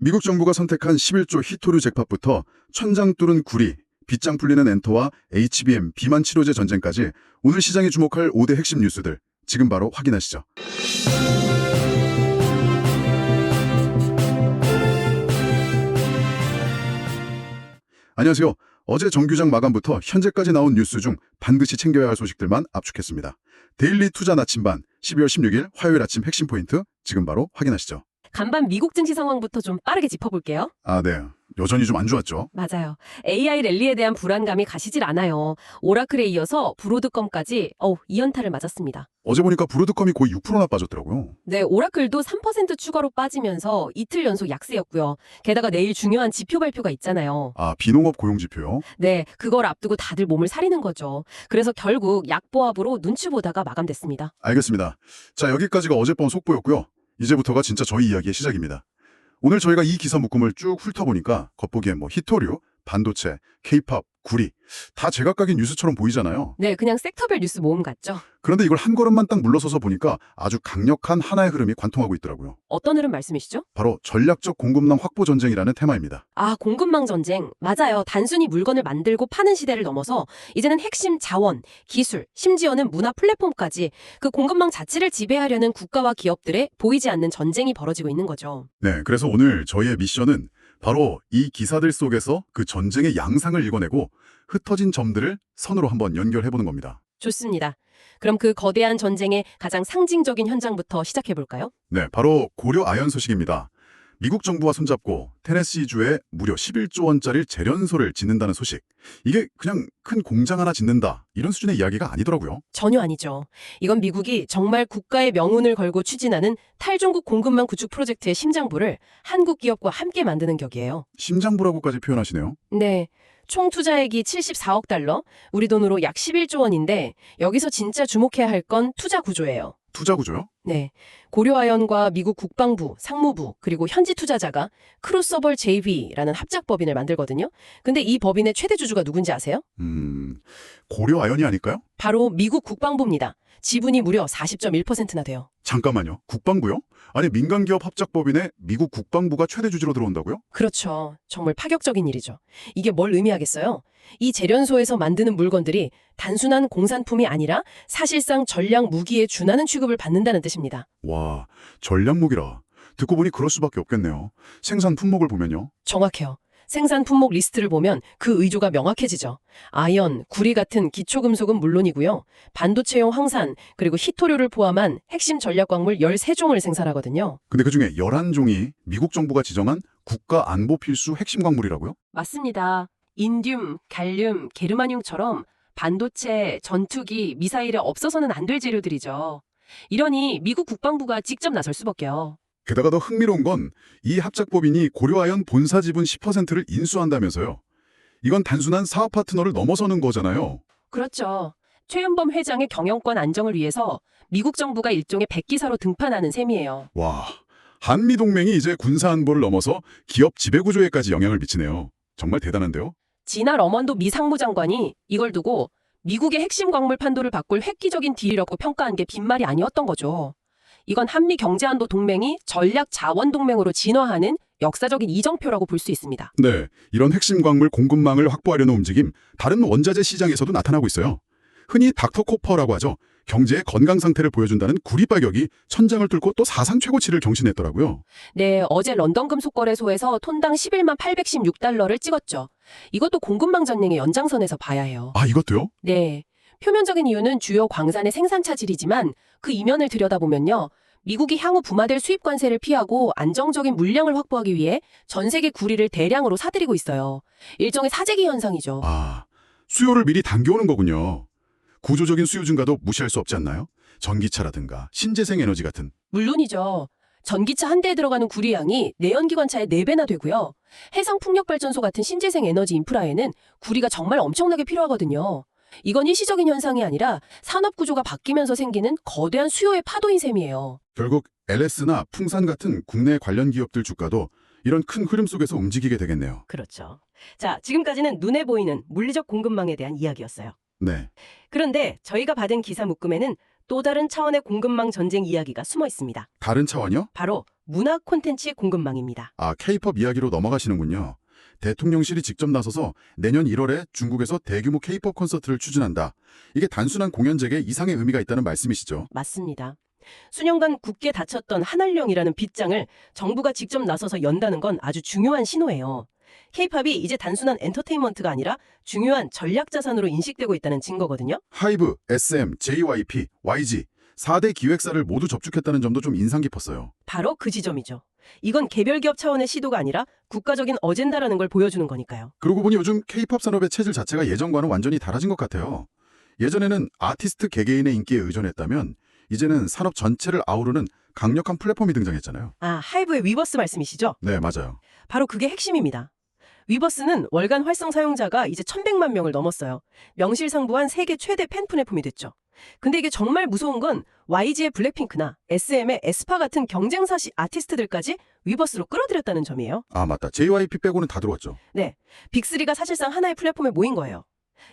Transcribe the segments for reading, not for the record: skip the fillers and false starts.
미국 정부가 선택한 11조 히토류 잭팟부터 천장 뚫은 구리, 빗장 풀리는 엔터와 HBM, 비만 치료제 전쟁까지 오늘 시장이 주목할 5대 핵심 뉴스들 지금 바로 확인하시죠. 안녕하세요. 어제 정규장 마감부터 현재까지 나온 뉴스 중 반드시 챙겨야 할 소식들만 압축했습니다. 데일리 투자 나침반 12월 16일 화요일 아침 핵심 포인트 지금 바로 확인하시죠. 간밤 미국 증시 상황부터 좀 빠르게 짚어볼게요. 네. 여전히 좀 안 좋았죠. 맞아요. AI 랠리에 대한 불안감이 가시질 않아요. 오라클에 이어서 브로드컴까지 2연타를 맞았습니다. 어제 보니까 브로드컴이 거의 6%나 빠졌더라고요. 네, 오라클도 3% 추가로 빠지면서 이틀 연속 약세였고요. 게다가 내일 중요한 지표 발표가 있잖아요. 비농업 고용지표요? 네, 그걸 앞두고 다들 몸을 사리는 거죠. 그래서 결국 약보합으로 눈치 보다가 마감됐습니다. 알겠습니다. 자, 여기까지가 어젯밤 속보였고요. 이제부터가 진짜 저희 이야기의 시작입니다. 오늘 저희가 이 기사 묶음을 쭉 훑어보니까 겉보기엔 히토류, 반도체, 케이팝, 구리 다 제각각의 뉴스처럼 보이잖아요. 네, 그냥 섹터별 뉴스 모음 같죠? 그런데 이걸 한 걸음만 딱 물러서서 보니까 아주 강력한 하나의 흐름이 관통하고 있더라고요. 어떤 흐름 말씀이시죠? 바로 전략적 공급망 확보 전쟁이라는 테마입니다. 공급망 전쟁. 맞아요. 단순히 물건을 만들고 파는 시대를 넘어서 이제는 핵심 자원, 기술, 심지어는 문화 플랫폼까지 그 공급망 자체를 지배하려는 국가와 기업들의 보이지 않는 전쟁이 벌어지고 있는 거죠. 네, 그래서 오늘 저희의 미션은 바로 이 기사들 속에서 그 전쟁의 양상을 읽어내고 흩어진 점들을 선으로 한번 연결해보는 겁니다. 좋습니다. 그럼 그 거대한 전쟁의 가장 상징적인 현장부터 시작해볼까요? 네, 바로 고려 아연 소식입니다. 미국 정부와 손잡고 테네시주에 무려 11조 원짜리 재련소를 짓는다는 소식. 이게 그냥 큰 공장 하나 짓는다 이런 수준의 이야기가 아니더라고요. 전혀 아니죠. 이건 미국이 정말 국가의 명운을 걸고 추진하는 탈중국 공급망 구축 프로젝트의 심장부를 한국 기업과 함께 만드는 격이에요. 심장부라고까지 표현하시네요. 네. 총 투자액이 74억 달러, 우리 돈으로 약 11조 원인데 여기서 진짜 주목해야 할 건 투자 구조예요. 투자 구조요? 네. 고려아연과 미국 국방부, 상무부, 그리고 현지 투자자가 크로스오버 JV라는 합작 법인을 만들거든요. 근데 이 법인의 최대 주주가 누군지 아세요? 고려 아연이 아닐까요? 바로 미국 국방부입니다. 지분이 무려 40.1%나 돼요. 잠깐만요. 국방부요? 아니 민간기업 합작법인에 미국 국방부가 최대 주주로 들어온다고요? 그렇죠. 정말 파격적인 일이죠. 이게 뭘 의미하겠어요? 이 재련소에서 만드는 물건들이 단순한 공산품이 아니라 사실상 전략 무기에 준하는 취급을 받는다는 뜻입니다. 와, 전략무기라. 듣고 보니 그럴 수밖에 없겠네요. 생산 품목을 보면요. 정확해요. 생산 품목 리스트를 보면 그 의조가 명확해지죠. 아연, 구리 같은 기초금속은 물론이고요. 반도체용 황산, 그리고 히토류를 포함한 핵심 전략광물 13종을 생산하거든요. 근데 그중에 11종이 미국 정부가 지정한 국가 안보 필수 핵심 광물이라고요? 맞습니다. 인듐, 갈륨, 게르마늄처럼 반도체, 전투기, 미사일에 없어서는 안 될 재료들이죠. 이러니 미국 국방부가 직접 나설 수밖에요. 게다가 더 흥미로운 건 이 합작법인이 고려아연 본사 지분 10%를 인수한다면서요. 이건 단순한 사업 파트너를 넘어서는 거잖아요. 그렇죠. 최은범 회장의 경영권 안정을 위해서 미국 정부가 일종의 백기사로 등판하는 셈이에요. 와, 한미동맹이 이제 군사안보를 넘어서 기업 지배구조에까지 영향을 미치네요. 정말 대단한데요? 진화 러먼도 미 상무장관이 이걸 두고 미국의 핵심 광물 판도를 바꿀 획기적인 딜이라고 평가한 게 빈말이 아니었던 거죠. 이건 한미 경제안보 동맹이 전략 자원 동맹으로 진화하는 역사적인 이정표라고 볼 수 있습니다. 네, 이런 핵심 광물 공급망을 확보하려는 움직임, 다른 원자재 시장에서도 나타나고 있어요. 흔히 닥터코퍼라고 하죠. 경제의 건강 상태를 보여준다는 구리가격이 천장을 뚫고 또 사상 최고치를 경신했더라고요. 네, 어제 런던 금속거래소에서 톤당 11만 816달러를 찍었죠. 이것도 공급망 전쟁의 연장선에서 봐야 해요. 이것도요? 네. 표면적인 이유는 주요 광산의 생산 차질이지만 그 이면을 들여다보면요. 미국이 향후 부과될 수입 관세를 피하고 안정적인 물량을 확보하기 위해 전 세계 구리를 대량으로 사들이고 있어요. 일종의 사재기 현상이죠. 수요를 미리 당겨오는 거군요. 구조적인 수요 증가도 무시할 수 없지 않나요? 전기차라든가 신재생 에너지 같은. 물론이죠. 전기차 한 대에 들어가는 구리 양이 내연기관차의 4배나 되고요. 해상풍력발전소 같은 신재생 에너지 인프라에는 구리가 정말 엄청나게 필요하거든요. 이건 일시적인 현상이 아니라 산업 구조가 바뀌면서 생기는 거대한 수요의 파도인 셈이에요. 결국 LS나 풍산 같은 국내 관련 기업들 주가도 이런 큰 흐름 속에서 움직이게 되겠네요. 그렇죠. 자, 지금까지는 눈에 보이는 물리적 공급망에 대한 이야기였어요. 네. 그런데 저희가 받은 기사 묶음에는 또 다른 차원의 공급망 전쟁 이야기가 숨어 있습니다. 다른 차원이요? 바로 문화 콘텐츠의 공급망입니다. 아, K-팝 이야기로 넘어가시는군요. 대통령실이 직접 나서서 내년 1월에 중국에서 대규모 K-팝 콘서트를 추진한다. 이게 단순한 공연제에 이상의 의미가 있다는 말씀이시죠? 맞습니다. 수년간 굳게 닫혔던 한알령이라는 빗장을 정부가 직접 나서서 연다는 건 아주 중요한 신호예요. K-팝이 이제 단순한 엔터테인먼트가 아니라 중요한 전략 자산으로 인식되고 있다는 증거거든요. 하이브, SM, JYP, YG 4대 기획사를 모두 접촉했다는 점도 좀 인상 깊었어요. 바로 그 지점이죠. 이건 개별 기업 차원의 시도가 아니라 국가적인 어젠다라는 걸 보여주는 거니까요. 그러고 보니 요즘 K-팝 산업의 체질 자체가 예전과는 완전히 달라진 것 같아요. 예전에는 아티스트 개개인의 인기에 의존했다면 이제는 산업 전체를 아우르는 강력한 플랫폼이 등장했잖아요. 아, 하이브의 위버스 말씀이시죠? 네, 맞아요. 바로 그게 핵심입니다. 위버스는 월간 활성 사용자가 이제 1,100만 명을 넘었어요. 명실상부한 세계 최대 팬 플랫폼이 됐죠. 근데 이게 정말 무서운 건 YG의 블랙핑크나 SM의 에스파 같은 경쟁사시 아티스트들까지 위버스로 끌어들였다는 점이에요. 아, 맞다. JYP 빼고는 다 들어왔죠. 네, 빅3가 사실상 하나의 플랫폼에 모인 거예요.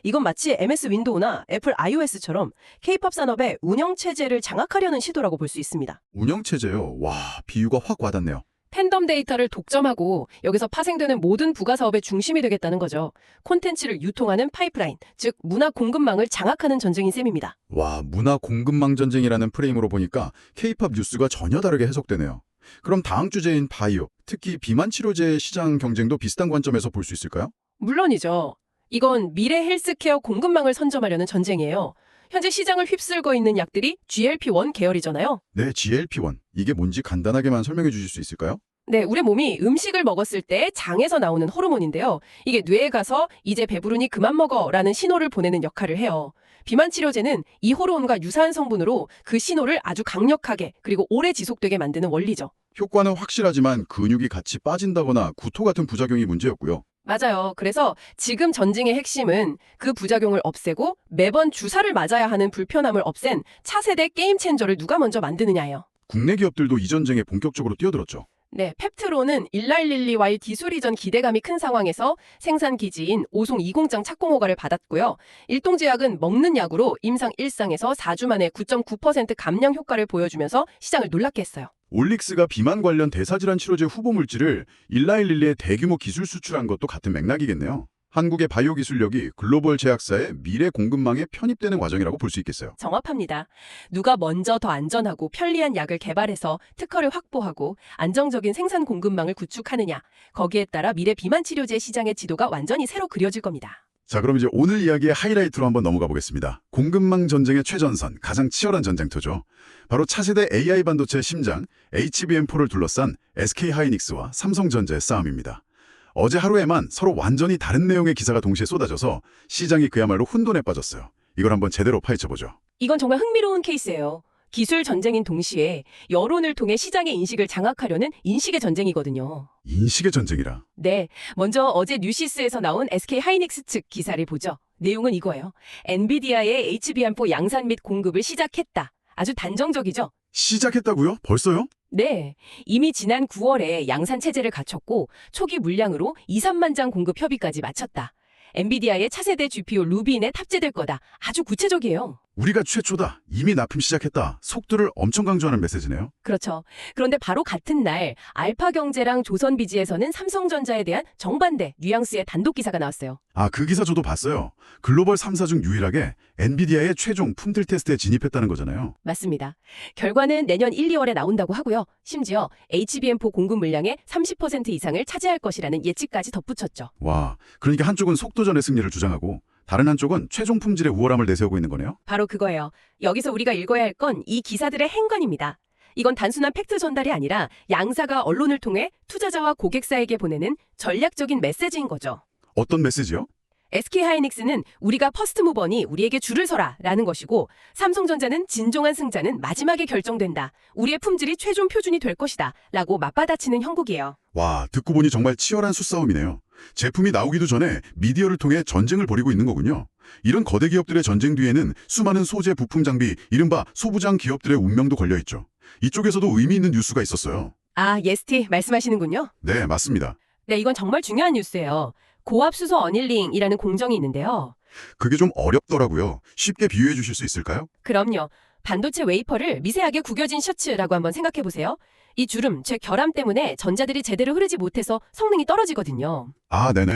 이건 마치 MS 윈도우나 애플 iOS처럼 K-팝 산업의 운영체제를 장악하려는 시도라고 볼 수 있습니다. 운영체제요. 와, 비유가 확 와닿네요. 팬덤 데이터를 독점하고 여기서 파생되는 모든 부가 사업의 중심이 되겠다는 거죠. 콘텐츠를 유통하는 파이프라인, 즉 문화 공급망을 장악하는 전쟁인 셈입니다. 와, 문화 공급망 전쟁이라는 프레임으로 보니까 K-팝 뉴스가 전혀 다르게 해석되네요. 그럼 다음 주제인 바이오, 특히 비만 치료제 시장 경쟁도 비슷한 관점에서 볼 수 있을까요? 물론이죠. 이건 미래 헬스케어 공급망을 선점하려는 전쟁이에요. 현재 시장을 휩쓸고 있는 약들이 GLP-1 계열이잖아요. 네, GLP-1. 이게 뭔지 간단하게만 설명해 주실 수 있을까요? 네, 우리 몸이 음식을 먹었을 때 장에서 나오는 호르몬인데요. 이게 뇌에 가서 이제 배부르니 그만 먹어라는 신호를 보내는 역할을 해요. 비만 치료제는 이 호르몬과 유사한 성분으로 그 신호를 아주 강력하게 그리고 오래 지속되게 만드는 원리죠. 효과는 확실하지만 근육이 같이 빠진다거나 구토 같은 부작용이 문제였고요. 맞아요. 그래서 지금 전쟁의 핵심은 그 부작용을 없애고 매번 주사를 맞아야 하는 불편함을 없앤 차세대 게임 체인저를 누가 먼저 만드느냐예요. 국내 기업들도 이 전쟁에 본격적으로 뛰어들었죠. 네, 펩트로는 일라일릴리와의 기술 이전 기대감이 큰 상황에서 생산 기지인 오송 20장 착공 허가를 받았고요. 일동제약은 먹는 약으로 임상 1상에서 4주 만에 9.9% 감량 효과를 보여주면서 시장을 놀랍게 했어요. 올릭스가 비만 관련 대사질환 치료제 후보 물질을 일라일릴리에 대규모 기술 수출한 것도 같은 맥락이겠네요. 한국의 바이오 기술력이 글로벌 제약사의 미래 공급망에 편입되는 과정이라고 볼 수 있겠어요. 정확합니다. 누가 먼저 더 안전하고 편리한 약을 개발해서 특허를 확보하고 안정적인 생산 공급망을 구축하느냐, 거기에 따라 미래 비만 치료제 시장의 지도가 완전히 새로 그려질 겁니다. 자, 그럼 이제 오늘 이야기의 하이라이트로 한번 넘어가 보겠습니다. 공급망 전쟁의 최전선, 가장 치열한 전쟁터죠. 바로 차세대 AI 반도체의 심장, HBM4를 둘러싼 SK하이닉스와 삼성전자의 싸움입니다. 어제 하루에만 서로 완전히 다른 내용의 기사가 동시에 쏟아져서 시장이 그야말로 혼돈에 빠졌어요. 이걸 한번 제대로 파헤쳐보죠. 이건 정말 흥미로운 케이스예요. 기술 전쟁인 동시에 여론을 통해 시장의 인식을 장악하려는 인식의 전쟁이거든요. 인식의 전쟁이라. 네, 먼저 어제 뉴시스에서 나온 SK하이닉스 측 기사를 보죠. 내용은 이거예요. 엔비디아의 HBM4 양산 및 공급을 시작했다. 아주 단정적이죠? 시작했다고요? 벌써요? 네, 이미 지난 9월에 양산 체제를 갖췄고 초기 물량으로 2, 3만 장 공급 협의까지 마쳤다. 엔비디아의 차세대 GPU 루빈에 탑재될 거다. 아주 구체적이에요. 우리가 최초다. 이미 납품 시작했다. 속도를 엄청 강조하는 메시지네요. 그렇죠. 그런데 바로 같은 날 알파경제랑 조선비지에서는 삼성전자에 대한 정반대 뉘앙스의 단독 기사가 나왔어요. 아, 그 기사 저도 봤어요. 글로벌 3사 중 유일하게 엔비디아의 최종 품질 테스트에 진입했다는 거잖아요. 맞습니다. 결과는 내년 1, 2월에 나온다고 하고요. 심지어 HBM4 공급 물량의 30% 이상을 차지할 것이라는 예측까지 덧붙였죠. 와, 그러니까 한쪽은 속도전의 승리를 주장하고 다른 한쪽은 최종 품질의 우월함을 내세우고 있는 거네요. 바로 그거예요. 여기서 우리가 읽어야 할 건 이 기사들의 행간입니다. 이건 단순한 팩트 전달이 아니라 양사가 언론을 통해 투자자와 고객사에게 보내는 전략적인 메시지인 거죠. 어떤 메시지요? SK하이닉스는 우리가 퍼스트 무버니 우리에게 줄을 서라 라는 것이고 삼성전자는 진정한 승자는 마지막에 결정된다. 우리의 품질이 최종 표준이 될 것이다 라고 맞받아치는 형국이에요. 와, 듣고 보니 정말 치열한 수싸움이네요. 제품이 나오기도 전에 미디어를 통해 전쟁을 벌이고 있는 거군요. 이런 거대 기업들의 전쟁 뒤에는 수많은 소재 부품 장비, 이른바 소부장 기업들의 운명도 걸려있죠. 이쪽에서도 의미 있는 뉴스가 있었어요. 아, 예스티 말씀하시는군요. 네, 맞습니다. 네, 이건 정말 중요한 뉴스예요. 고압수소 어닐링이라는 공정이 있는데요. 그게 좀 어렵더라고요. 쉽게 비유해 주실 수 있을까요? 그럼요. 반도체 웨이퍼를 미세하게 구겨진 셔츠라고 한번 생각해 보세요. 이 주름, 즉 결함 때문에 전자들이 제대로 흐르지 못해서 성능이 떨어지거든요. 아, 네네.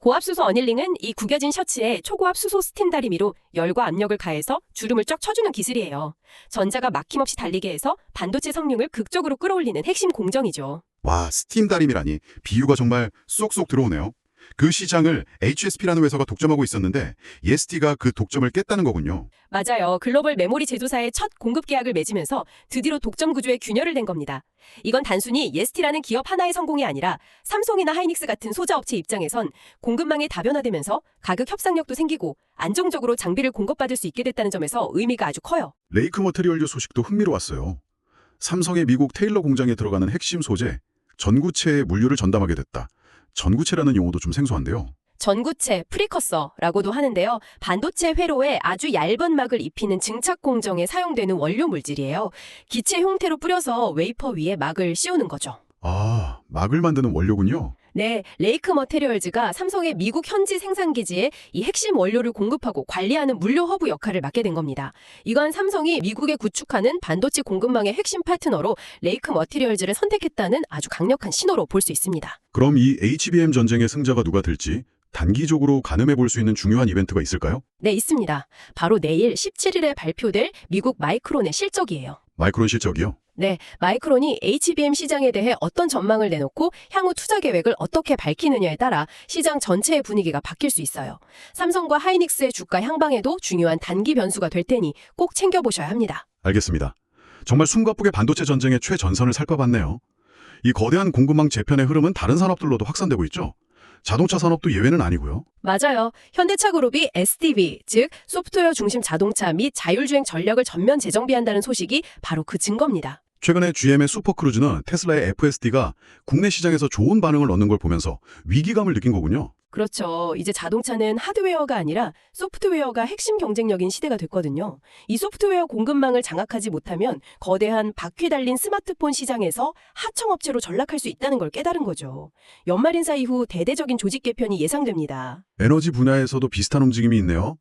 고압 수소 어닐링은 이 구겨진 셔츠에 초고압 수소 스팀 다리미로 열과 압력을 가해서 주름을 쫙 쳐주는 기술이에요. 전자가 막힘없이 달리게 해서 반도체 성능을 극적으로 끌어올리는 핵심 공정이죠. 와, 스팀 다림이라니 비유가 정말 쏙쏙 들어오네요. 그 시장을 HSP라는 회사가 독점하고 있었는데 EST가 그 독점을 깼다는 거군요. 맞아요. 글로벌 메모리 제조사의 첫 공급 계약을 맺으면서 드디어 독점 구조에 균열을 낸 겁니다. 이건 단순히 예스티라는 기업 하나의 성공이 아니라 삼성이나 하이닉스 같은 소자업체 입장에선 공급망이 다변화되면서 가격 협상력도 생기고 안정적으로 장비를 공급받을 수 있게 됐다는 점에서 의미가 아주 커요. 레이크 머테리얼즈 소식도 흥미로웠어요. 삼성의 미국 테일러 공장에 들어가는 핵심 소재, 전구체에 물류를 전담하게 됐다. 전구체라는 용어도 좀 생소한데요. 전구체, 프리커서라고도 하는데요. 반도체 회로에 아주 얇은 막을 입히는 증착 공정에 사용되는 원료 물질이에요. 기체 형태로 뿌려서 웨이퍼 위에 막을 씌우는 거죠. 아, 막을 만드는 원료군요. 네, 레이크 머테리얼즈가 삼성의 미국 현지 생산기지에 이 핵심 원료를 공급하고 관리하는 물류 허브 역할을 맡게 된 겁니다. 이건 삼성이 미국에 구축하는 반도체 공급망의 핵심 파트너로 레이크 머테리얼즈를 선택했다는 아주 강력한 신호로 볼 수 있습니다. 그럼 이 HBM 전쟁의 승자가 누가 될지 단기적으로 가늠해 볼 수 있는 중요한 이벤트가 있을까요? 네, 있습니다. 바로 내일 17일에 발표될 미국 마이크론의 실적이에요. 마이크론 실적이요? 네, 마이크론이 HBM 시장에 대해 어떤 전망을 내놓고 향후 투자 계획을 어떻게 밝히느냐에 따라 시장 전체의 분위기가 바뀔 수 있어요. 삼성과 하이닉스의 주가 향방에도 중요한 단기 변수가 될 테니 꼭 챙겨보셔야 합니다. 알겠습니다. 정말 숨가쁘게 반도체 전쟁의 최전선을 살펴봤네요. 이 거대한 공급망 재편의 흐름은 다른 산업들로도 확산되고 있죠. 자동차 산업도 예외는 아니고요. 맞아요. 현대차 그룹이 SDV, 즉 소프트웨어 중심 자동차 및 자율주행 전략을 전면 재정비한다는 소식이 바로 그 증거입니다. 최근에 GM의 슈퍼크루즈는 테슬라의 FSD가 국내 시장에서 좋은 반응을 얻는 걸 보면서 위기감을 느낀 거군요. 그렇죠. 이제 자동차는 하드웨어가 아니라 소프트웨어가 핵심 경쟁력인 시대가 됐거든요. 이 소프트웨어 공급망을 장악하지 못하면 거대한 바퀴 달린 스마트폰 시장에서 하청업체로 전락할 수 있다는 걸 깨달은 거죠. 연말 인사 이후 대대적인 조직 개편이 예상됩니다. 에너지 분야에서도 비슷한 움직임이 있네요.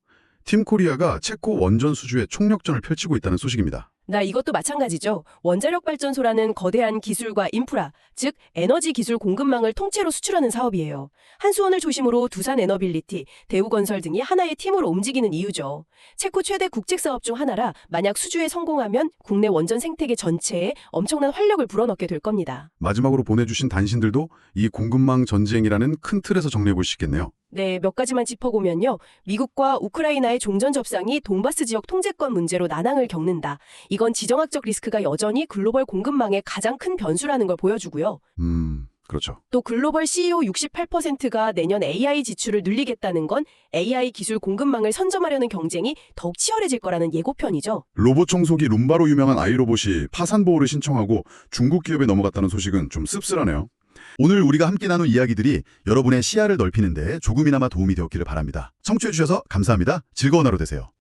팀 코리아가 체코 원전 수주에 총력전을 펼치고 있다는 소식입니다. 이것도 마찬가지죠. 원자력 발전소라는 거대한 기술과 인프라, 즉 에너지 기술 공급망을 통째로 수출하는 사업이에요. 한수원을 중심으로 두산 에너빌리티, 대우건설 등이 하나의 팀으로 움직이는 이유죠. 체코 최대 국책사업 중 하나라 만약 수주에 성공하면 국내 원전 생태계 전체에 엄청난 활력을 불어넣게 될 겁니다. 마지막으로 보내주신 단신들도 이 공급망 전쟁이라는 큰 틀에서 정리해 볼 수 있겠네요. 네, 몇 가지만 짚어보면요. 미국과 우크라이나의 종전 접상이 돈바스 지역 통제권 문제로 난항을 겪는다. 이건 지정학적 리스크가 여전히 글로벌 공급망의 가장 큰 변수라는 걸 보여주고요. 그렇죠. 또 글로벌 CEO 68%가 내년 AI 지출을 늘리겠다는 건 AI 기술 공급망을 선점하려는 경쟁이 더욱 치열해질 거라는 예고편이죠. 로봇 청소기 룸바로 유명한 아이로봇이 파산 보호를 신청하고 중국 기업에 넘어갔다는 소식은 좀 씁쓸하네요. 오늘 우리가 함께 나눈 이야기들이 여러분의 시야를 넓히는 데 조금이나마 도움이 되었기를 바랍니다. 청취해주셔서 감사합니다. 즐거운 하루 되세요.